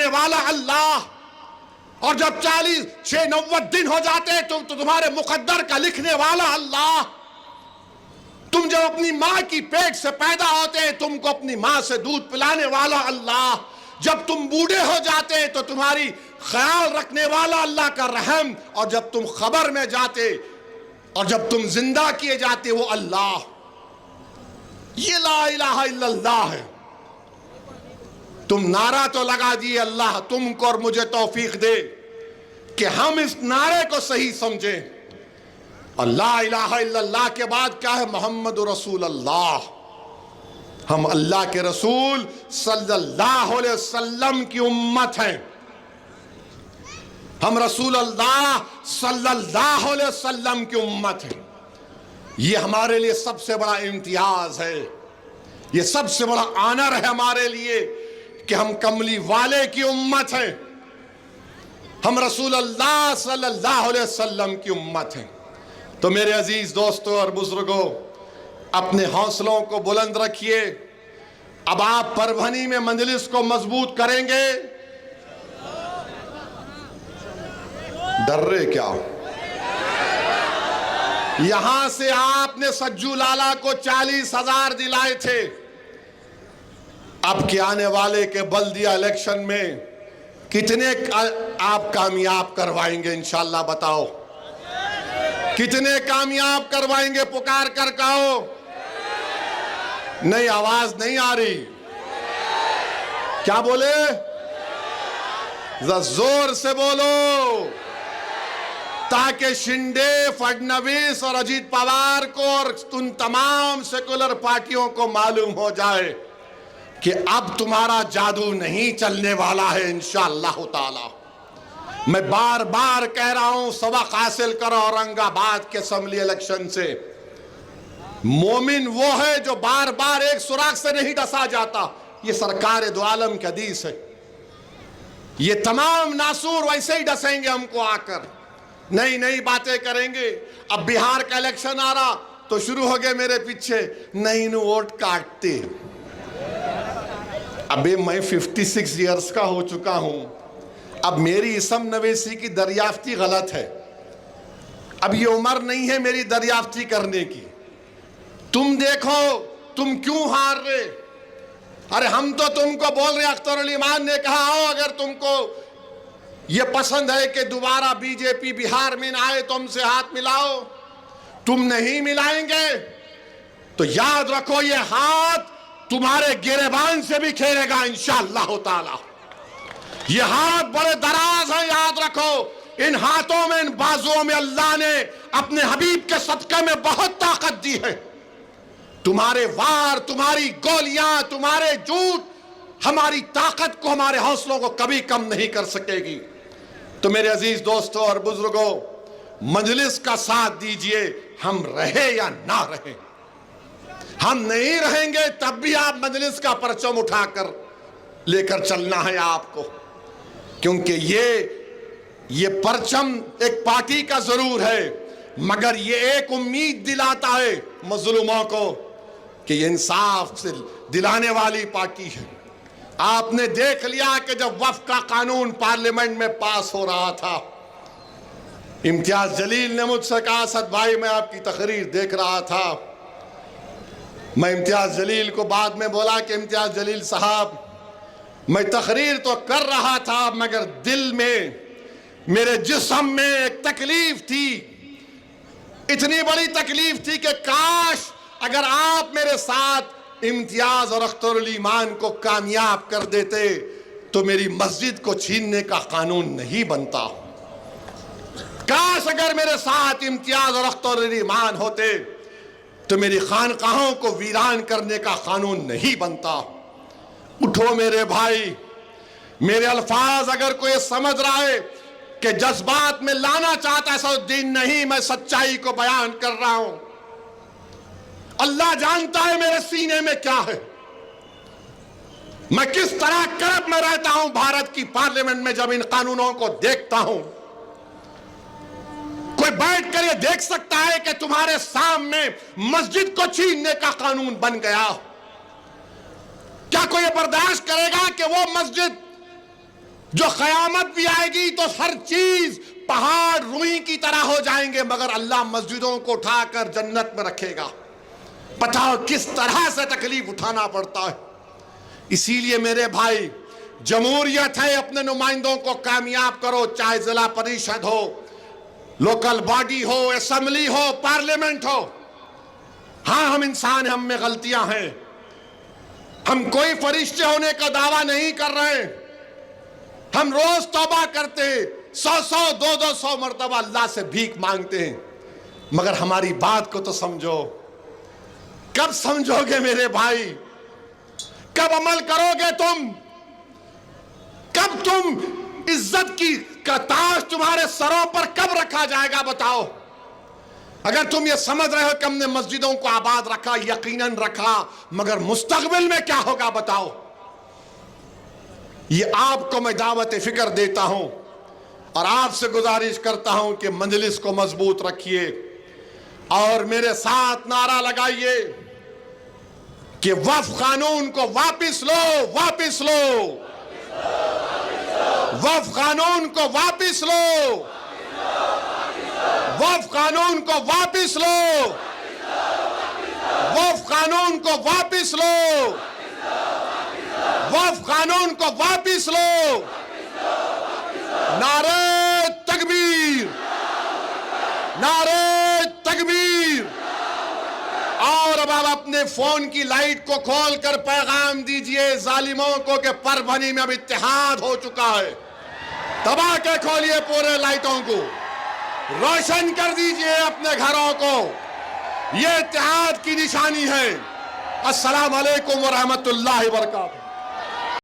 वाला अल्लाह। और जब 90 दिन हो जाते तो तुम्हारे मुकद्दर का लिखने वाला अल्लाह। तुम जब अपनी माँ की पेट से पैदा होते तुमको अपनी माँ से दूध पिलाने वाला अल्लाह। जब तुम बूढ़े हो जाते तो तुम्हारी ख्याल रखने वाला अल्लाह का रहम। और जब तुम खबर में जाते और जब तुम जिंदा किए जाते वो अल्लाह। ये ला इलाहा इल्लल्लाह है। तुम नारा तो लगा दिए, अल्लाह तुमको और मुझे तौफीक दे कि हम इस नारे को सही समझें। और ला इलाहा इल्लल्लाह के बाद क्या है? मोहम्मद रसूल अल्लाह। हम अल्लाह के रसूल सल्लल्लाहु अलैहि वसल्लम की उम्मत हैं। हम रसूल अल्लाह सल्लल्लाहु अलैहि वसल्लम की उम्मत हैं। ये हमारे लिए सबसे बड़ा इम्तियाज है, ये सबसे बड़ा आनर है हमारे लिए कि हम कमली वाले की उम्मत हैं। हम रसूल अल्लाह सल्लल्लाहु अलैहि वसल्लम की उम्मत हैं। तो मेरे अजीज दोस्तों और बुजुर्गों, अपने हौसलों को बुलंद रखिए। अब आप परभनी में मजलिस को मजबूत करेंगे। डर रहे क्या? यहां से आपने सज्जू लाला को 40,000 दिलाए थे। अब के आने वाले के बल्दिया इलेक्शन में कितने आप कामयाब करवाएंगे इंशाल्लाह? बताओ कितने कामयाब करवाएंगे? पुकार कर कहो। नहीं, आवाज नहीं आ रही। क्या बोले? जोर से बोलो ताकि शिंदे, फडणवीस और अजीत पवार को और उन तमाम सेकुलर पार्टियों को मालूम हो जाए कि अब तुम्हारा जादू नहीं चलने वाला है इंशाअल्लाह ताला। मैं बार बार कह रहा हूं, सबक हासिल करो औरंगाबाद के असेंबली इलेक्शन से। मोमिन वो है जो बार बार एक सुराख से नहीं डसा जाता। ये सरकार दो आलम की हदीस है। ये तमाम नासूर वैसे ही डसेंगे हमको आकर, नई नई बातें करेंगे। अब बिहार का इलेक्शन आ रहा तो शुरू हो गए मेरे पीछे, नहीं नु वोट काटते। अबे मैं 56 इयर्स का हो चुका हूं। अब मेरी इसम नवेसी की दरियाफ्ती गलत है। अब ये उम्र नहीं है मेरी दरियाफ्ती करने की। तुम देखो तुम क्यों हार रहे। अरे हम तो तुमको बोल रहे, अख्तर उल ईमान ने कहा हो अगर तुमको ये पसंद है कि दोबारा बीजेपी बिहार में ना आए तो हमसे हाथ मिलाओ। तुम नहीं मिलाएंगे तो याद रखो ये हाथ तुम्हारे गिरेबान से भी खेलेगा इंशाअल्लाह ताला। ये हाथ बड़े दराज है, याद रखो। इन हाथों में, इन बाजुओं में अल्लाह ने अपने हबीब के सदक़े में बहुत ताकत दी है। तुम्हारे वार, तुम्हारी गोलियां, तुम्हारे झूठ हमारी ताकत को, हमारे हौसलों को कभी कम नहीं कर सकेगी। तो मेरे अजीज दोस्तों और बुजुर्गों, मजलिस का साथ दीजिए, हम रहे या ना रहे। हम नहीं रहेंगे तब भी आप मजलिस का परचम उठाकर लेकर चलना है आपको, क्योंकि ये परचम एक पार्टी का जरूर है, मगर ये एक उम्मीद दिलाता है मजलूमों को कि ये इंसाफ से दिलाने वाली पार्टी है। आपने देख लिया कि जब वक्फ का कानून पार्लियामेंट में पास हो रहा था, इम्तियाज जलील ने मुझसे कहा, असद भाई मैं आपकी तकरीर देख रहा था। मैं इम्तियाज जलील को बाद में बोला कि इम्तियाज जलील साहब, मैं तकरीर तो कर रहा था मगर दिल में, मेरे जिस्म में एक तकलीफ थी, इतनी बड़ी तकलीफ थी कि काश अगर आप मेरे साथ इम्तियाज और अख्तरुल ईमान को कामयाब कर देते तो मेरी मस्जिद को छीनने का कानून नहीं बनता। काश अगर मेरे साथ इम्तियाज और अख्तरुल ईमान होते तो मेरी खानकाहों को वीरान करने का कानून नहीं बनता। उठो मेरे भाई, मेरे अल्फाज अगर कोई समझ रहा है कि जज्बात में लाना चाहता है सऊद्दीन, नहीं, मैं सच्चाई को बयान कर रहा हूं। अल्लाह जानता है मेरे सीने में क्या है, मैं किस तरह करब में रहता हूं भारत की पार्लियामेंट में। जब इन कानूनों को देखता हूं, कोई बैठ कर ये देख सकता है कि तुम्हारे सामने मस्जिद को छीनने का कानून बन गया? क्या कोई बर्दाश्त करेगा कि वो मस्जिद जो क़यामत भी आएगी तो हर चीज पहाड़ रुई की तरह हो जाएंगे, मगर अल्लाह मस्जिदों को उठाकर जन्नत में रखेगा। बताओ किस तरह से तकलीफ उठाना पड़ता है। इसीलिए मेरे भाई, जमहूरियत है, अपने नुमाइंदों को कामयाब करो, चाहे जिला परिषद हो, लोकल बॉडी हो, असेंबली हो, पार्लियामेंट हो। हाँ, हम इंसान हैं, हम में गलतियां हैं, हम कोई फरिश्ते होने का दावा नहीं कर रहे। हम रोज तौबा करते हैं, 100 200 मरतबा अल्लाह से भीख मांगते हैं, मगर हमारी बात को तो समझो। कब समझोगे मेरे भाई? कब अमल करोगे तुम? कब तुम इज्जत की का ताज तुम्हारे सरों पर कब रखा जाएगा? बताओ। अगर तुम ये समझ रहे हो कि हमने मस्जिदों को आबाद रखा, यकीनन रखा, मगर मुस्तकबिल में क्या होगा बताओ। ये आपको मैं दावत फिक्र देता हूं और आपसे गुजारिश करता हूं कि मजलिस को मजबूत रखिए और मेरे साथ नारा लगाइए कि वक्फ कानून को वापिस लो, वापिस लो, वक्फ कानून को वापिस लो, वक्फ कानून को वापिस लो, वक्फ कानून को वापिस लो, वक्फ कानून को वापिस लो। नारे तकबीर, नारे तकबीर। और अब आप अपने फोन की लाइट को खोलकर पैगाम दीजिए जालिमों को कि परभनी में अब इत्तेहाद हो चुका है। दबा के खोलिए पूरे लाइटों को, रोशन कर दीजिए अपने घरों को। यह इत्तेहाद की निशानी है। अस्सलाम वालेकुम व रहमतुल्लाहि व बरकातहू।